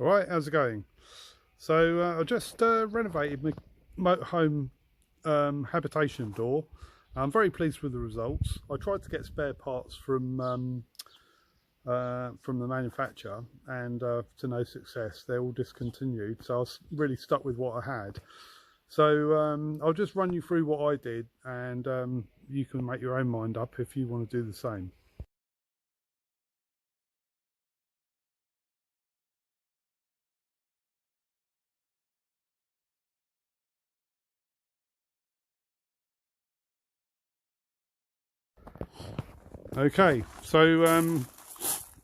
Alright, how's it going? So I just renovated my motorhome habitation door. I'm very pleased with the results. I tried to get spare parts from the manufacturer and to no success. They're all discontinued, so I was really stuck with what I had. So I'll just run you through what I did, and you can make your own mind up if you want to do the same. Okay, so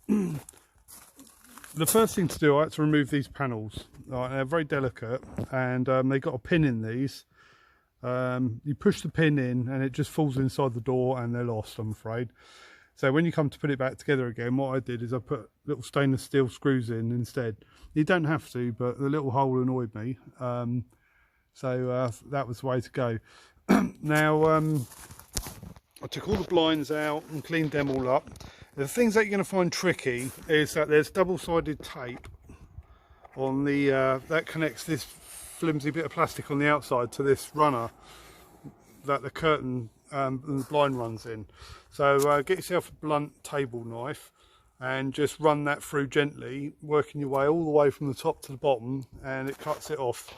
the first thing to do, I had to remove these panels. They're very delicate, and they got a pin in these. You push the pin in and it just falls inside the door and they're lost, I'm afraid. So when you come to put it back together again, what I did is I put little stainless steel screws in instead. You don't have to, but the little hole annoyed me. So that was the way to go. Now, I took all the blinds out and cleaned them all up. The things that you're going to find tricky is that there's double-sided tape on the that connects this flimsy bit of plastic on the outside to this runner that the curtain and the blind runs in. So get yourself a blunt table knife and just run that through gently, working your way all the way from the top to the bottom, and it cuts it off,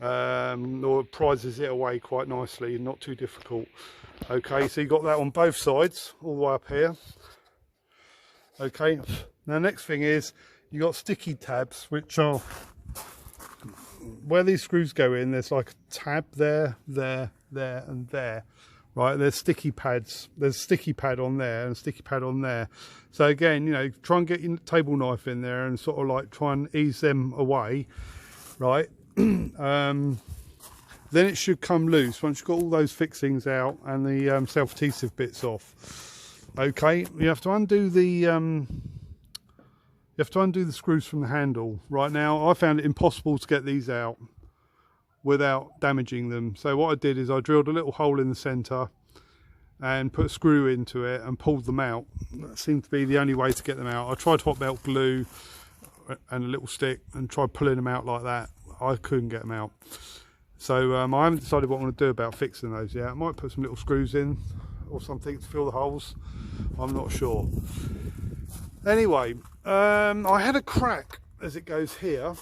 or prizes it away quite nicely, not too difficult. Okay, so you got that on both sides all the way up here. Okay, now next thing is you got sticky tabs, which are where these screws go in. There's like a tab there, and there, right? There's sticky pads. There's a sticky pad on there and a sticky pad on there. So again, you know, try and get your table knife in there and sort of like try and ease them away, right? Then it should come loose once you've got all those fixings out and the self-adhesive bits off. Okay, you have to undo the screws from the handle. Right now, I found it impossible to get these out without damaging them. So what I did is I drilled a little hole in the centre and put a screw into it and pulled them out. That seemed to be the only way to get them out. I tried hot melt glue and a little stick and tried pulling them out like that. I couldn't get them out. So I haven't decided what I'm going to do about fixing those yet. I might put some little screws in or something to fill the holes. I'm not sure. Anyway, I had a crack as it goes here.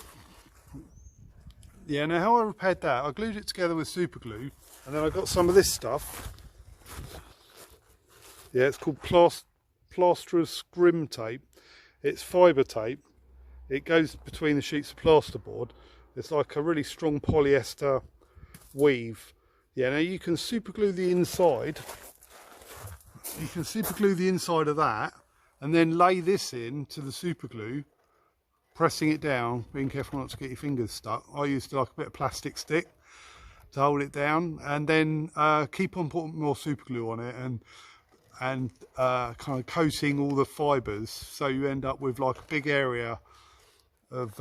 Yeah, now how I repaired that, I glued it together with super glue, and then I got some of this stuff. Yeah, it's called plasterer's scrim tape. It's fibre tape. It goes between the sheets of plasterboard. It's like a really strong polyester weave. Yeah, now you can super glue the inside. You can super glue the inside of that and then lay this in to the super glue, pressing it down, being careful not to get your fingers stuck. I used like a bit of plastic stick to hold it down, and then keep on putting more super glue on it and kind of coating all the fibres, so you end up with like a big area of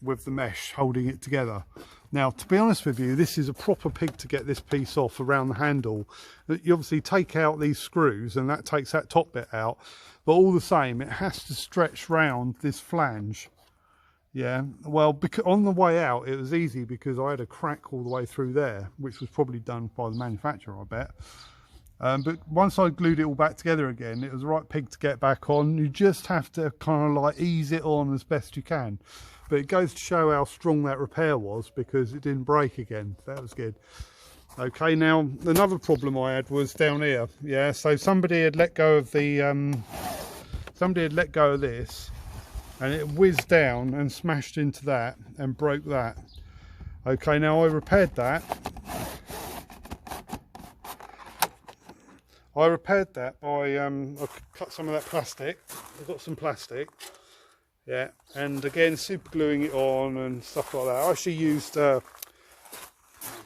with the mesh holding it together. Now, to be honest with you, this is a proper pig to get this piece off around the handle. You obviously take out these screws and that takes that top bit out, but all the same it has to stretch round this flange. Yeah, well, because on the way out it was easy because I had a crack all the way through there, which was probably done by the manufacturer, I bet. But once I glued it all back together again, it was the right pig to get back on. You just have to kind of like ease it on as best you can. But it goes to show how strong that repair was because it didn't break again. That was good. Okay, now another problem I had was down here. Yeah, so somebody had let go of the this, and it whizzed down and smashed into that and broke that. Okay, now I repaired that. I repaired that by I cut some of that plastic. I've got some plastic. Yeah, and again super gluing it on and stuff like that. I actually used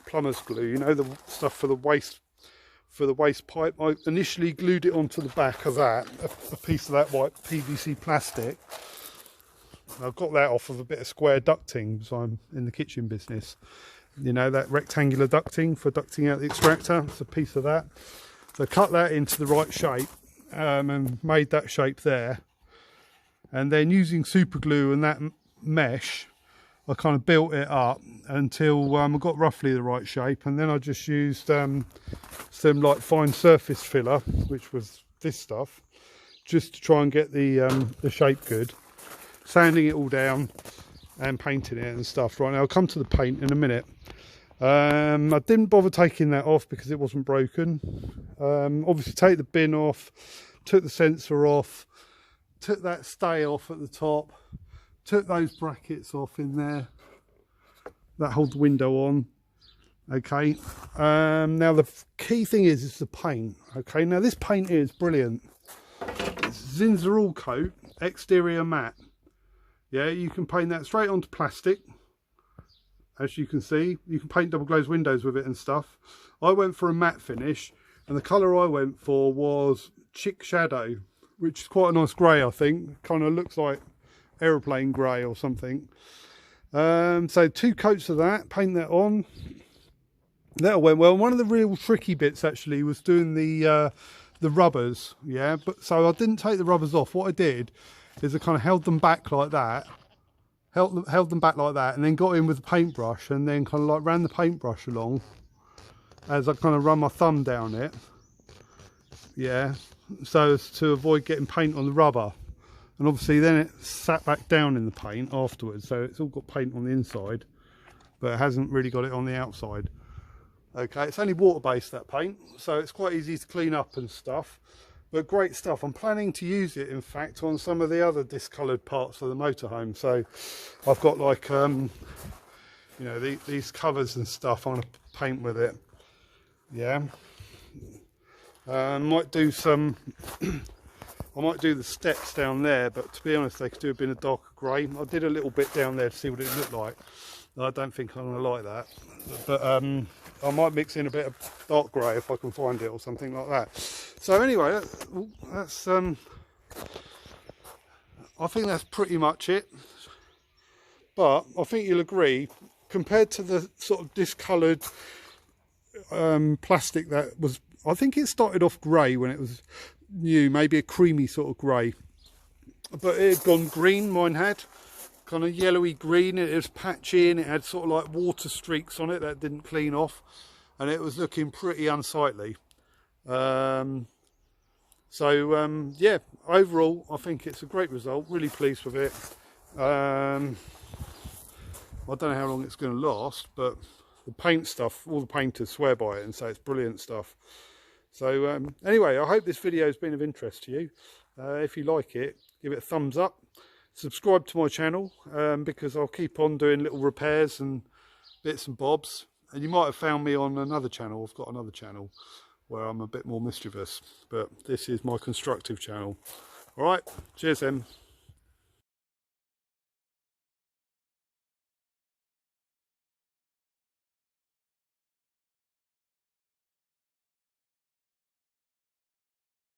plumber's glue, you know, the stuff for the waste pipe. I initially glued it onto the back of that, a piece of that white PVC plastic. I've got that off of a bit of square ducting because I'm in the kitchen business. You know, that rectangular ducting for ducting out the extractor. It's a piece of that. So I cut that into the right shape and made that shape there. and then using super glue and that mesh, I kind of built it up until I got roughly the right shape, and then I just used some like fine surface filler, which was this stuff, just to try and get the shape good, sanding it all down and painting it and stuff. Right, now I'll come to the paint in a minute. I didn't bother taking that off because it wasn't broken. Obviously take the bin off, took the sensor off, took that stay off at the top, took those brackets off in there that hold the window on. Okay, now the key thing is the paint. Okay, now this paint is brilliant. It's Zinzerol coat, exterior matte. Yeah, you can paint that straight onto plastic. As you can see, you can paint double glazed windows with it and stuff. I went for a matte finish, and the colour I went for was Chick Shadow, which is quite a nice grey, I think. Kind of looks like aeroplane grey or something. So 2 coats of that, paint that on. That went well. One of the real tricky bits actually was doing the rubbers. Yeah, but so I didn't take the rubbers off. What I did is I kind of held them back like that. Held them back like that, and then got in with the paintbrush, and then kind of like ran the paintbrush along as I kind of run my thumb down it. Yeah, so as to avoid getting paint on the rubber. And obviously then it sat back down in the paint afterwards, so it's all got paint on the inside, but it hasn't really got it on the outside. Okay, it's only water based, that paint, so it's quite easy to clean up and stuff, but great stuff. I'm planning to use it in fact on some of the other discoloured parts of the motorhome. So I've got like you know, these covers and stuff. I'm going to paint with it. Yeah, might do some I might do the steps down there, but to be honest they could do a bit of darker grey. I did a little bit down there to see what it looked like. I don't think I'm going to like that, but I might mix in a bit of dark grey if I can find it or something like that. So anyway, that's I think that's pretty much it. But I think you'll agree, compared to the sort of discoloured plastic that was, I think it started off grey when it was new, maybe a creamy sort of grey, but it had gone green. Mine had kind of yellowy green. It was patchy and it had sort of like water streaks on it that didn't clean off, and it was looking pretty unsightly. Yeah, overall I think it's a great result. Really pleased with it. I don't know how long it's going to last, but the paint stuff, all the painters swear by it and say it's brilliant stuff. So anyway, I hope this video has been of interest to you. If you like it, give it a thumbs up. Subscribe to my channel, because I'll keep on doing little repairs and bits and bobs. And you might have found me on another channel. I've got another channel where I'm a bit more mischievous, but this is my constructive channel. All right, cheers then.